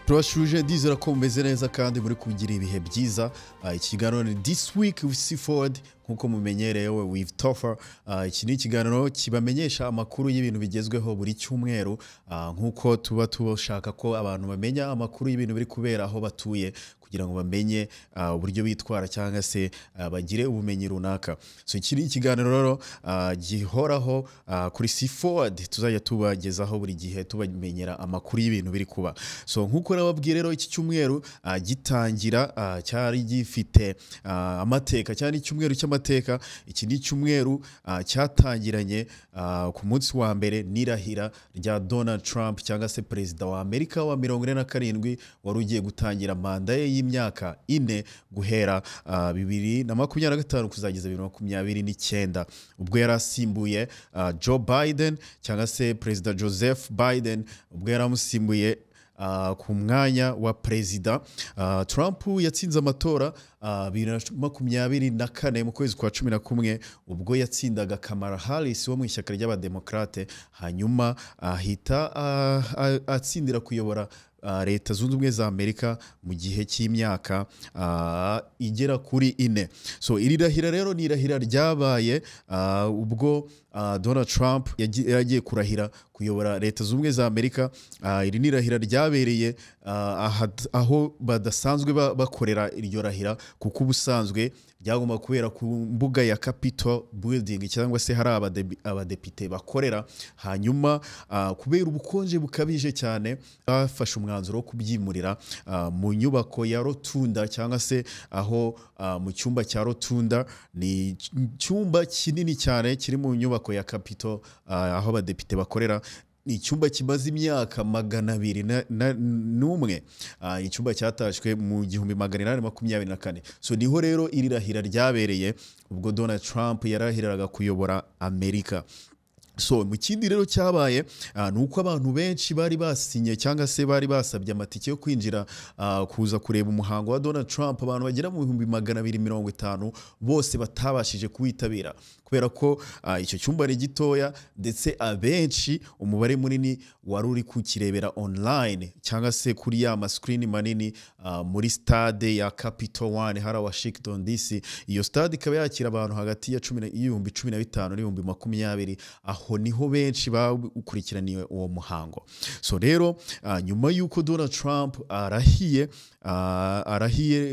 turashuje ndizera ko mumeze neza kandi muri kugira ibihe byiza. Ikiganiro ni This Week with Seaford nkuko mumenyerewe with Toffer. Iki ni ikiganiro kibamenyesha amakuru y'ibintu bigezweho buri cyumweru, nkuko tuba tushaka ko abantu bamenya amakuru y'ibintu biri kubera aho batuye kugira ngo bamenye uburyo bitwara cyangwa se bagire ubumenyi runaka. So iki ni ikiganiro rero gihoraho kuri Seaford, tuzajya tubagezaho buri gihe tubamenyera amakuru y'ibintu biri kuba. So nkuko nababwiye rero iki cyumweru gitangira cyari gifite amateka, cyane icyumweru cy'amateka. Iki ni icyumweru cyatangiranye ku munsi wa mbere n'irahira rya Donald Trump cyangwa se perezida wa Amerika wa 47 wari ugiye gutangira manda ye y'imyaka 4 guhera 2025 kuzageza 2029, ubwo yari asimbuye Joe Biden cyangwa se perezida Joseph Biden, ubwo yari amusimbuye ku mwanya wa perezida. Trump yatsinze amatora 2024 mu kwezi kwa 11 ubwo yatsindaga Kamala Harris wo mu ishyaka ry'abademokrate, hanyuma ahita atsindira kuyobora Leta Zunze Ubumwe za Amerika mu gihe cy'imyaka igera kuri 4. So iri rahira rero ni irahira ryabaye ubwo Donald Trump yagiye kurahira kuyobora Leta Zunze Ubumwe za Amerika. Iri ni irahira ryabereye aho badasanzwe bakorera iryo rahira, kuko ubusanzwe byagomba kubera ku mbuga ya Capitol Building cyangwa se hari abadepite bakorera. Hanyuma kubera ubukonje bukabije cyane bafashe umwanzuro wo kubyimurira mu nyubako ya Rotunda, cyangwa se aho mu cyumba cya Rotunda. Ni cyumba kinini cyane kiri mu nyubako ya Capitol aho abadepite bakorera. Ni icyumba kimaze imyaka 201. Icyumba cyatashwe mu 1824. So niho rero iri rahira ryabereye ubwo Donald Trump yarahiriraga kuyobora Amerika. So mu kindi rero cyabaye nuko abantu benshi bari basinye cyangwa se bari basabye amatike yo kwinjira kuza kureba umuhango wa Donald Trump. Abantu bagera mu 250 bose batabashije kuwitabira kubera ko icyo cyumba ni gitoya, ndetse abenshi umubare munini wari uri kukirebera online cyangwa se kuri ya screen manini muri stade ya Capitol 1 hara Washington DC. Iyo stade ikaba yakira abantu hagati ya 15,000 20,000. Aho niho benshi bakurikiraniye uwo muhango. So rero nyuma yuko Donald Trump arahiye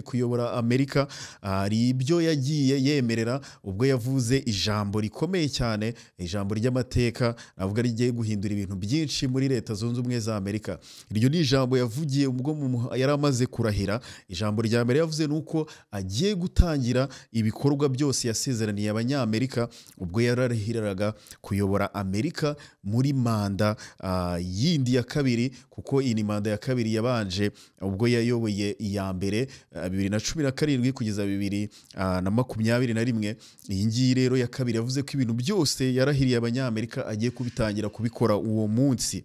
kuyobora Amerika, ari ibyo yagiye yemerera ubwo yavuze ijambo rikomeye cyane, ijambo ry'amateka, navuga rigiye guhindura ibintu byinshi muri Leta Zunze Ubumwe za Amerika. Iryo ni ijambo yavugiye ubwo yari amaze kurahira. Ijambo rya mbere yavuze nuko agiye gutangira ibikorwa byose yasezeraniye abanyamerika ubwo yararahiraga kuyobora Amerika muri manda yindi ya kabiri, kuko iyi ni manda ya kabiri yabanje ubwo yayoboye iya mbere 2017 kugeza 2021. Iyi ngiyi rero ya kabiri yavuze ko ibintu byose yarahiriye abanyamerika agiye kubitangira kubikora uwo munsi.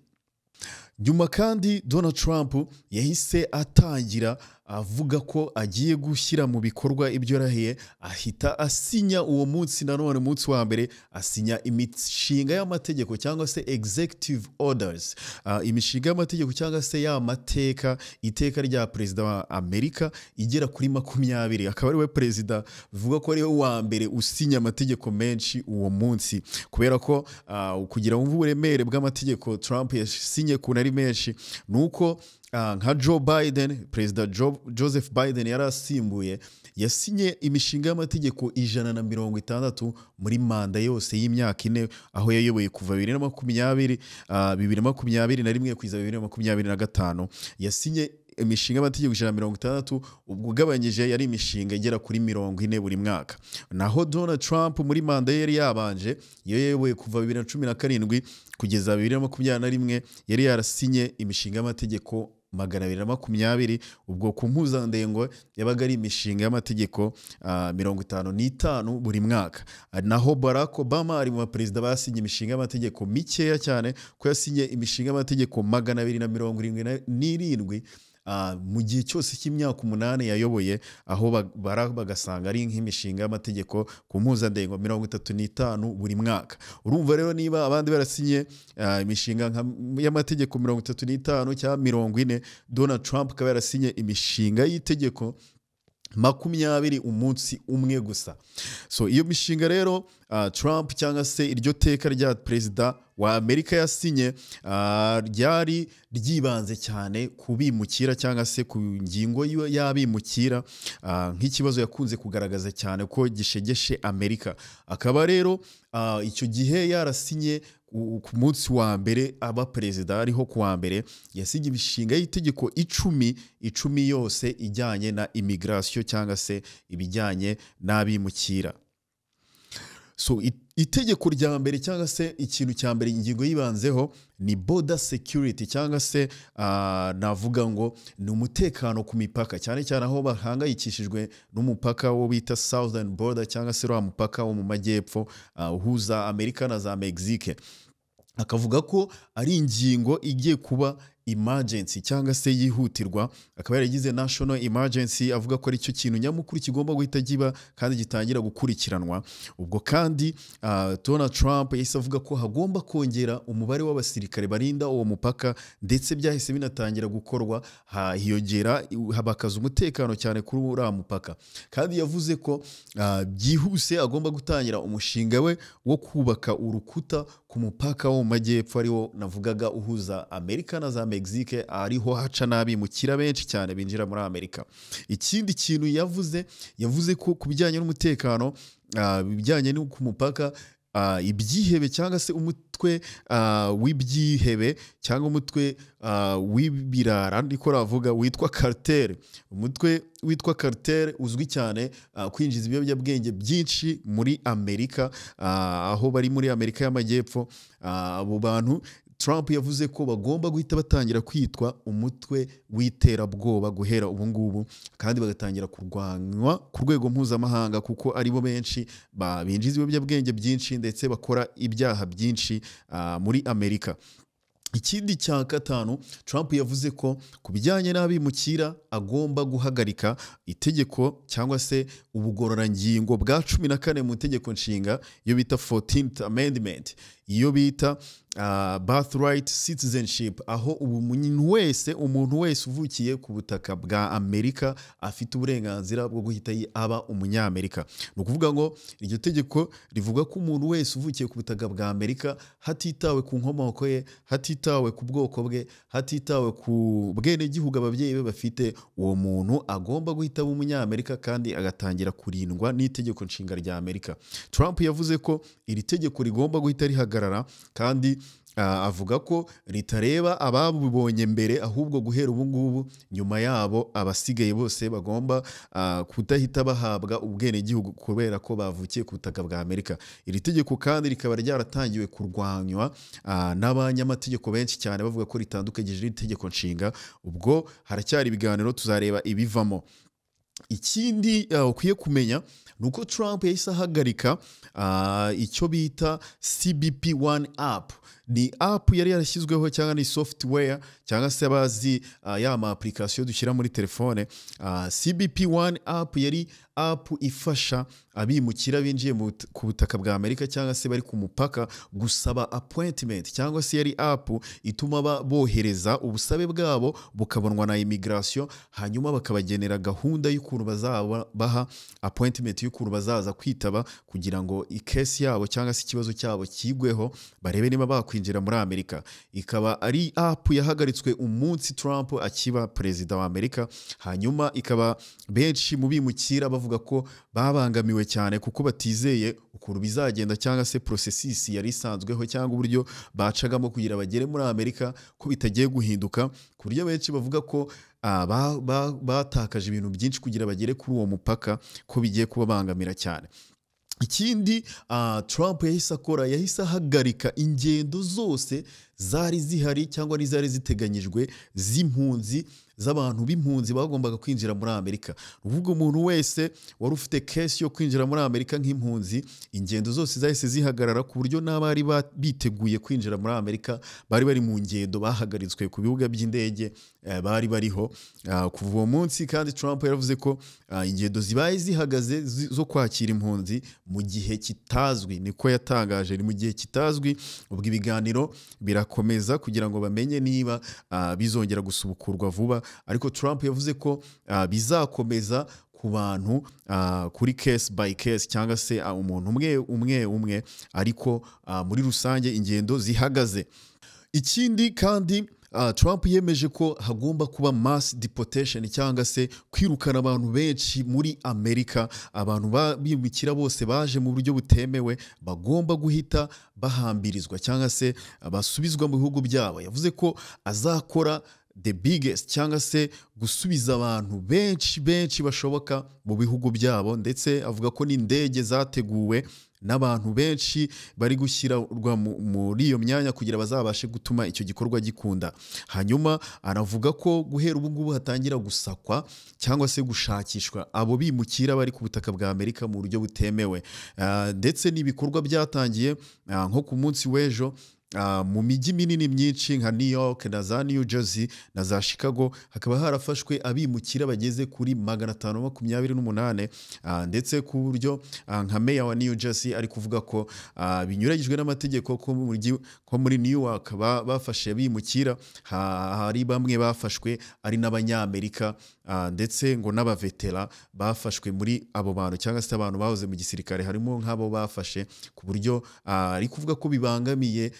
Nyuma kandi Donald Trump yahise atangira avuga ko agiye gushyira mu bikorwa ibyo yarahiye, ahita asinya uwo munsi. Nanone umunsi wa mbere asinya imishinga y'amategeko cyangwa se executive orders, imishinga y'amategeko cyangwa se ya mateka, iteka rya perezida wa Amerika igera kuri 20. Akaba ari we perezida bivuga ko ari we wa mbere usinya amategeko menshi uwo munsi, kubera ko kugira ngo uburemere bw'amategeko Trump yasinye ku nari menshi nuko nka Joe Biden, perezida Joseph Biden yarasimbuye, yasinye imishinga y'amategeko 160 muri manda yose y'imyaka 4 aho yayoboye kuva 2021 kugeza 2025. Yasinye imishinga y'amategeko 160, ubwo ugabanyije yari imishinga igera kuri 40 buri mwaka. Naho Donald Trump muri manda yari yabanje yayoboye kuva 2017 kugeza 2021 yari yarasinye imishinga y'amategeko 220, ubwo ku mpuzandengo yabaga ari imishinga y'amategeko 55 buri mwaka. Naho Barack Obama ari mu perezida basinye imishinga y'amategeko mikeya cyane, ko yasinye imishinga y'amategeko 277 mu gihe cyose cy'imyaka 8 yayoboye, aho bagasanga ari nk'imishinga y'amategeko ku mpuzandengo 35 buri mwaka. Urumva rero niba abandi barasinye imishinga y'amategeko 35 cyangwa 40, Donald Trump akaba yarasinye imishinga y'itegeko 20 umunsi umwe gusa. So iyo mishinga rero Trump cyangwa se iryo teka rya perezida wa Amerika yasinye ryari ryibanze cyane kubimukira cyangwa se ku ngingo y'abimukira, nk'ikibazo yakunze kugaragaza cyane ko gishegeshe Amerika. Akaba rero icyo gihe yarasinye ku munsi wa mbere aba perezida, ariho ku wa mbere yasinye imishinga y'itegeko 10 yose ijyanye na immigration cyangwa se ibijyanye n'abimukira. So itegeko rya mbere cyangwa se ikintu cya mbere ingingo yibanzeho ni border security cyangwa se navuga ngo ni umutekano ku mipaka, cyane cyane aho bahangayikishijwe n'umupaka wo bita southern border cyangwa se wa mupaka wo mu majyepfo uhuza Amerika na za Mexique. Akavuga ko ari ingingo igiye kuba emergency cyangwa se yihutirwa, akaba yaragize national emergency, avuga ko ari cyo kintu nyamukuru kigomba guhita giba kandi gitangira gukurikiranwa. Ubwo kandi Donald Trump yahise avuga ko hagomba kongera umubare w'abasirikare barinda uwo mupaka, ndetse byahise binatangira gukorwa, hiyongera habakaza umutekano cyane kuri uriya mupaka. Kandi yavuze ko byihuse agomba gutangira umushinga we wo kubaka urukuta ku mupaka wo mu majyepfo, ariwo navugaga uhuza Amerika na za Mexique, ariho haca n'abimukira benshi cyane binjira muri Amerika. Ikindi kintu yavuze ko kubijyanye n'umutekano, bijyanye no ku mupaka, ibyihebe cyangwa se umutwe w'ibyihebe cyangwa umutwe w'ibirara ndiko ravuga witwa cartel. Umutwe witwa cartel uzwi cyane kwinjiza ibiyobyabwenge byinshi muri Amerika, aho bari muri Amerika y'amajyepfo. Abo bantu Trump yavuze ko bagomba guhita batangira kwitwa umutwe w'iterabwoba guhera ubu ngubu, kandi bagatangira kurwanywa ku rwego mpuzamahanga, kuko aribo benshi binjiza ibiyobyabwenge byinshi ndetse bakora ibyaha byinshi muri Amerika. Ikindi cya gatanu, Trump yavuze ko ku bijyanye n'abimukira agomba guhagarika itegeko cyangwa se ubugororangingo bwa 14 mu itegeko nshinga, iyo bita 14th Amendment, iyo bita birthright citizenship, aho umuntu wese uvukiye ku butaka bwa Amerika afite uburenganzira bwo guhita aba umunyamerika. Ni ukuvuga ngo iryo tegeko rivuga ko umuntu wese uvukiye ku butaka bwa Amerika, hatitawe ku nkomoko ye, hatitawe ku bwoko bwe, hatitawe ku bwenegihugu ababyeyi be bafite, uwo muntu agomba guhita aba umunyamerika kandi agatangira kurindwa n'itegeko nshinga rya Amerika. Trump yavuze ko iri tegeko rigomba guhita rihagarara, kandi avuga ko ritareba ababibonye mbere, ahubwo guhera ubu ngubu nyuma yabo abasigaye bose bagomba kudahita bahabwa ubwenegihugu kubera ko bavukiye ku butaka bwa Amerika. Iri tegeko kandi rikaba ryaratangiwe kurwanywa n'abanyamategeko benshi cyane, bavuga ko ritandukanyije itegeko nshinga. Ubwo haracyari ibiganiro, tuzareba ibivamo. Ikindi ukwiye kumenya nuko Trump yahise ahagarika icyo bita CBP1 app. Ni app yari yarashyizweho cyangwa ni software cyangwa se abazi ma application dushyira muri telefone. CBP1 app yari app ifasha abimukira binjiye ku butaka bwa Amerika cyangwa se bari ku mupaka gusaba appointment, cyangwa se yari app ituma bohereza ubusabe bwabo bukabonwa na immigration, hanyuma bakabagenera gahunda y'ukuntu bazabaha appointment y'ukuntu bazaza kwitaba, kugira ngo ikesi yabo cyangwa se ikibazo cyabo kigweho, barebe niba bakwinjira muri Amerika. Ikaba ari app yahagaritswe umunsi Trump akiba perezida wa Amerika, hanyuma ikaba benshi mu bimukira bavuga ko babangamiwe cyane kuko batizeye ukuntu bizagenda, cyangwa se processes yari isanzweho cyangwa uburyo bacagamo kugira bagere muri Amerika ko bitagiye guhinduka, ku buryo benshi bavuga ko batakaje ibintu byinshi kugira bagere kuri uwo mupaka, ko bigiye kubabangamira cyane. Ikindi Trump yahise ahagarika ingendo zose zari zihari cyangwa zari ziteganyijwe z'impunzi z'abantu b'impunzi bagombaga kwinjira muri Amerika. Uvuga umuntu wese wari ufite case yo kwinjira muri Amerika nk'impunzi, ingendo zose zahise zihagarara ku buryo n'abari biteguye kwinjira muri Amerika bari bari mu ngendo bahagaritswe ku bibuga by'indege bari bariho kuva uwo munsi. Kandi Trump yaravuze ko ingendo zibaye zihagaze zo kwakira impunzi mu gihe kitazwi, niko yatangaje, ni mu gihe kitazwi. Ubwo ibiganiro birakomeza kugira ngo bamenye niba bizongera gusubukurwa vuba, ariko Trump yavuze ko bizakomeza ku bantu kuri case by case cyangwa se umuntu umwe, ariko muri rusange ingendo zihagaze. Ikindi kandi Trump yemeje ko hagomba kuba mass deportation cyangwa se kwirukana abantu benshi muri Amerika. Abantu bimukira bose baje mu buryo butemewe bagomba guhita bahambirizwa cyangwa se basubizwa mu bihugu byabo. Yavuze ko azakora the biggest cyangwa se gusubiza abantu benshi bashoboka mu bihugu byabo, ndetse avuga ko n'indege zateguwe n'abantu benshi bari gushyirwa muri iyo myanya kugira bazabashe gutuma icyo gikorwa gikunda. Hanyuma anavuga ko guhera ubu ngubu hatangira gusakwa cyangwa se gushakishwa abo bimukira bari ku butaka bwa Amerika mu buryo butemewe, ndetse n'ibikorwa byatangiye nko ku munsi w'ejo mu mijyi minini myinshi nka New York na za New Jersey na za Chicago hakaba harafashwe abimukira bageze kuri 528, ndetse ku buryo nka meya wa New Jersey ari kuvuga ko binyuranyijwe n'amategeko ko muri New York bafashe abimukira, hari bamwe bafashwe ari n'abanyamerika, ndetse ngo n'abavetera bafashwe muri abo bantu cyangwa se abantu bahoze mu gisirikare, harimo nk'abo bafashe, ku buryo ari kuvuga ko bibangamiye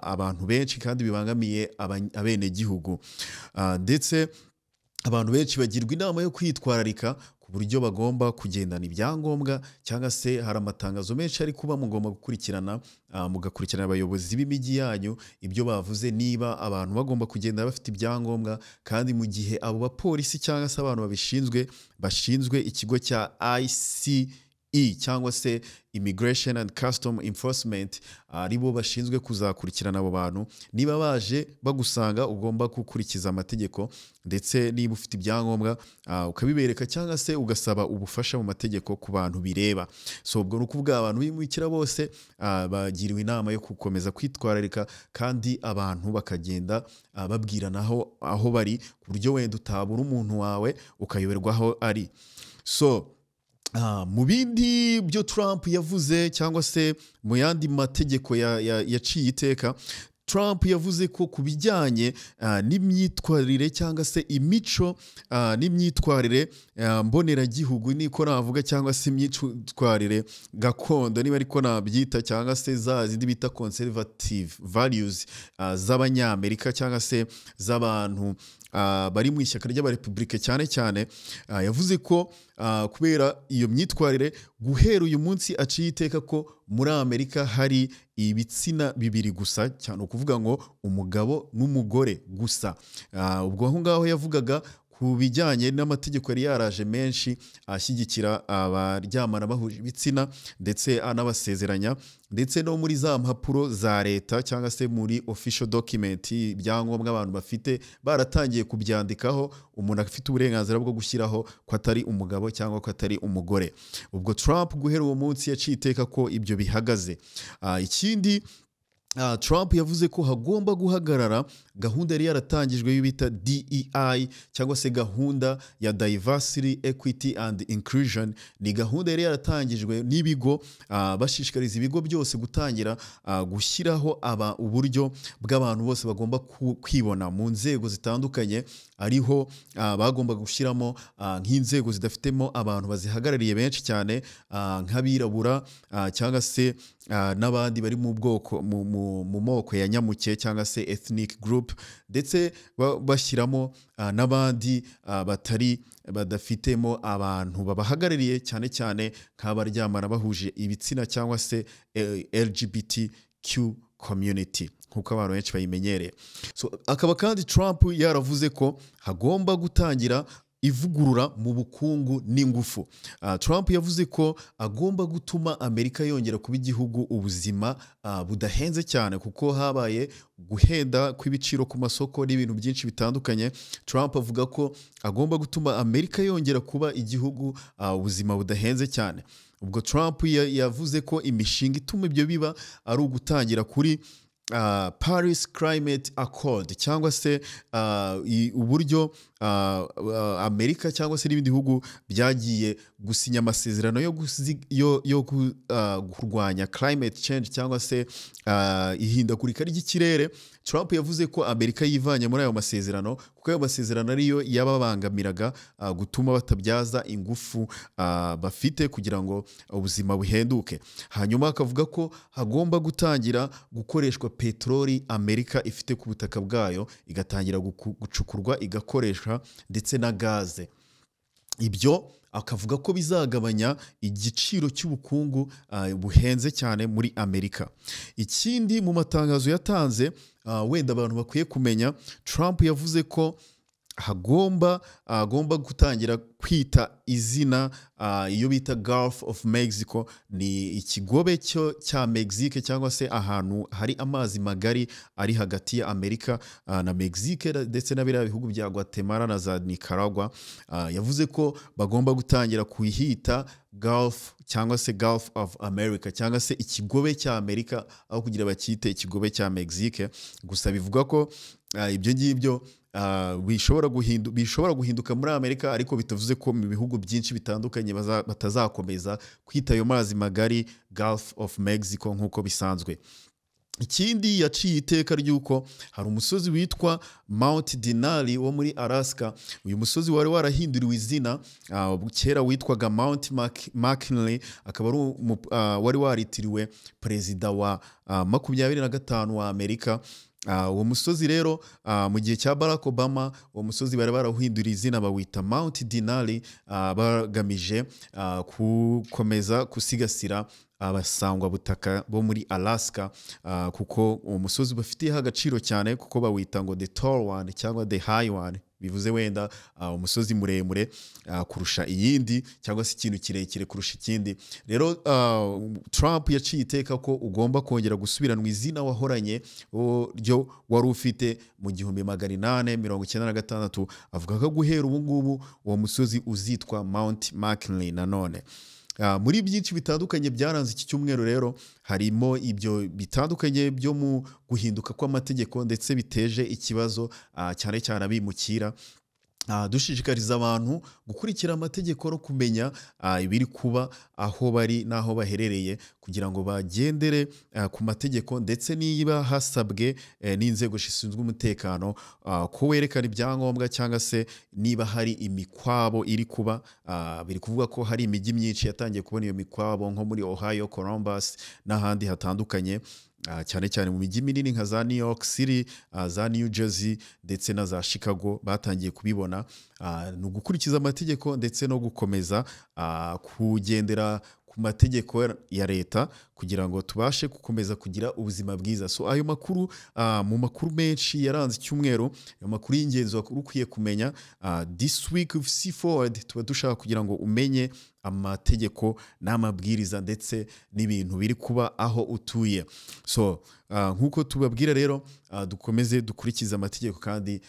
abantu benshi kandi bibangamiye abenegihugu, ndetse abantu benshi bagirwa inama yo kwitwararika ku buryo bagomba kugendana ibyangombwa, cyangwa se hari amatangazo menshi ari kuba mugomba gukurikirana, mugakurikirana abayobozi b'imijyi yanyu ibyo bavuze, niba abantu bagomba kugenda bafite ibyangombwa. Kandi mu gihe abo bapolisi cyangwa se abantu bashinzwe ikigo cya ICE cyangwa se Immigration and Custom Enforcement, aribo bashinzwe kuzakurikirana abo bantu, niba baje bagusanga ugomba gukurikiza amategeko, ndetse niba ufite ibyangombwa ukabibereka cyangwa se ugasaba ubufasha mu mategeko ku bantu bireba. So ubwo nukuvuga abantu bimukira bose bagiriwe inama yo gukomeza kwitwararika, kandi abantu bakagenda babwirana aho bari, ku buryo wenda utabura umuntu wawe ukayoberwa aho ari. So mu bindi byo Trump yavuze cyangwa se mu yandi mategeko yaciye iteka, Trump yavuze ko ku bijyanye n'imyitwarire cyangwa se imico n'imyitwarire mboneragihugu, niko navuga, cyangwa se imyitwarire gakondo niba ariko nabyita, cyangwa se za zindi bita conservative values z'abanyamerika cyangwa se z'abantu bari mu ishyaka ry'abarepublike cyane cyane, yavuze ko kubera iyo myitwarire guhera uyu munsi aciye iteka ko muri Amerika hari ibitsina bibiri gusa, cyane ukuvuga ngo umugabo n'umugore gusa. Ubwo aho ngaho yavugaga ku bijyanye n'amategeko yari yaraje menshi ashyigikira abaryamana bahuje ibitsina ndetse anabasezeranya, ndetse no muri za mpapuro za leta cyangwa se muri official document, ibyangombwa abantu bafite baratangiye kubyandikaho umuntu afite uburenganzira bwo gushyiraho ko atari umugabo cyangwa ko atari umugore. Ubwo Trump guhera uwo munsi yaciye iteka ko ibyo bihagaze. Ikindi Trump yavuze ko hagomba guhagarara gahunda yari yaratangijwe y'ibita DEI cyangwa se gahunda ya Diversity, Equity and Inclusion. Ni gahunda yari yaratangijwe n'ibigo, bashishikariza ibigo byose gutangira gushyiraho uburyo bw'abantu bose bagomba kwibona mu nzego zitandukanye, ariho bagomba gushyiramo nk'inzego zidafitemo abantu bazihagarariye benshi cyane nk'abirabura cyangwa se n'abandi bari mu bwoko mu moko ya nyamuke cyangwa se ethnic group, ndetse bashyiramo n'abandi badafitemo abantu babahagarariye cyane cyane nk'abaryamana bahuje ibitsina cyangwa se LGBTQ community nkuko abantu benshi bayimenyereye. So akaba kandi Trump yaravuze ko hagomba gutangira ivugurura mu bukungu n'ingufu. Trump yavuze ko agomba gutuma Amerika yongera kuba igihugu ubuzima budahenze cyane, kuko habaye guhenda kw'ibiciro ku masoko n'ibintu byinshi bitandukanye. Trump avuga ko agomba gutuma Amerika yongera kuba igihugu ubuzima budahenze cyane. Ubwo Trump yavuze ko imishinga ituma ibyo biba ari ugutangira kuri Paris Climate Accord, cyangwa se uburyo Amerika cyangwa se n'ibindi bihugu byagiye gusinya amasezerano yo kurwanya climate change cyangwa se ihindagurika ry'ikirere. Trump yavuze ko Amerika yivanye muri ayo masezerano kuko ayo masezerano ariyo yababangamiraga gutuma batabyaza ingufu bafite kugira ngo ubuzima buhenduke. Hanyuma akavuga ko hagomba gutangira gukoreshwa peteroli Amerika ifite ku butaka bwayo, igatangira gucukurwa igakoresha ndetse na gaze. Ibyo akavuga ko bizagabanya igiciro cy'ubukungu buhenze cyane muri Amerika. Ikindi mu matangazo yatanze wenda abantu bakwiye kumenya, Trump yavuze ko agomba gutangira kwita izina iyo bita Gulf of Mexico, ni ikigobe cya Mexique cyangwa se ahantu hari amazi magari ari hagati ya Amerika na Mexique ndetse na biriya bihugu bya Guatemala na za Nicaragua. Yavuze ko bagomba gutangira kuhita Gulf cyangwa se Gulf of America cyangwa se ikigobe cya Amerika aho kugira bakite ikigobe cya Mexique. Gusa bivuga ko ibyo ngibyo bishobora guhinduka muri Amerika, ariko bitavuze ko mu bihugu byinshi bitandukanye batazakomeza kwita ayo mazi magari Gulf of Mexico nk'uko bisanzwe. Ikindi yaciye iteka ry'uko hari umusozi witwa Mount Denali wo muri Alaska. Uyu musozi wari warahinduriwe izina, kera witwaga Mount McKinley, akaba wari waritiriwe perezida wa 25 wa Amerika. Uwo musozi rero mu gihe cya Barack Obama, uwo musozi bari barawuhinduriye izina bawita Mount Denali, bagamije gukomeza gusigasira abasangwa butaka bo muri Alaska, kuko uwo musozi bafitiyeho agaciro cyane, kuko bawita ngo the tall one cyangwa the high one, bivuze wenda umusozi muremure kurusha iyindi cyangwa se ikintu kirekire kurusha ikindi. Rero Trump yaciye iteka ko ugomba kongera gusubiranwa izina wahoranye ryo wari ufite mu 1896. Avuga ko guhera ubu ngubu uwo musozi uzitwa Mount McKinley. Nanone muri byinshi bitandukanye byaranze iki cyumweru rero harimo ibyo bitandukanye byo mu guhinduka kw'amategeko ndetse biteje ikibazo cyane cyane abimukira. Dushishikariza abantu gukurikira amategeko no kumenya ibiri kuba aho bari n'aho baherereye, kugira ngo bagendere ku mategeko, ndetse niba hasabwe n'inzego zishinzwe umutekano ko werekana ibyangombwa, cyangwa se niba hari imikwabo iri kuba. Biri kuvuga ko hari imijyi myinshi yatangiye kubona iyo mikwabo nko muri Ohio, Columbus n'ahandi hatandukanye, cyane cyane mu mijyi minini nka za New York City, za New Jersey ndetse na za Chicago batangiye kubibona. Ni ugukurikiza amategeko ndetse no gukomeza kugendera ku mategeko ya leta kugira ngo tubashe gukomeza kugira ubuzima bwiza. So ayo makuru mu makuru menshi yaranze icyumweru, ayo makuru y'ingenzi ukwiye kumenya this week of see forward, tuba dushaka kugira ngo umenye amategeko n'amabwiriza ndetse n'ibintu biri kuba aho utuye. So nkuko tubabwira rero, dukomeze dukurikiza amategeko kandi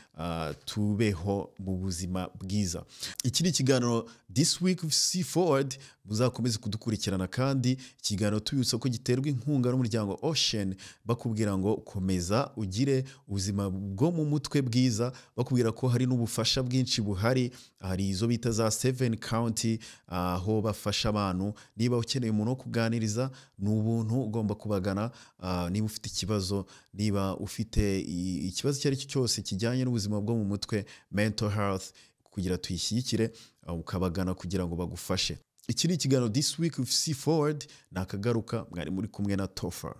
tubeho mu buzima bwiza. Iki ni ikiganiro this week of see forward, muzakomeze kudukurikirana, kandi ikiganiro tubibutsa ko giterwa inkunga n'umuryango Ocean, bakubwira ngo komeza ugire ubuzima bwo mu mutwe bwiza, bakubwira ko hari n'ubufasha bwinshi buhari. Hari izo bita za 7 county, aho bafasha abantu. Niba ukeneye umuntu wo kuganiriza, ni ubuntu, ugomba kubagana. Niba ufite ikibazo, niba ufite ikibazo icyo ari cyo cyose kijyanye n'ubuzima bwo mu mutwe, mental health, kugira tuyishyigikire, ukabagana kugira ngo bagufashe. Iki ni ikiganiro this week of see forward, nakagaruka, mwari muri kumwe na Topher.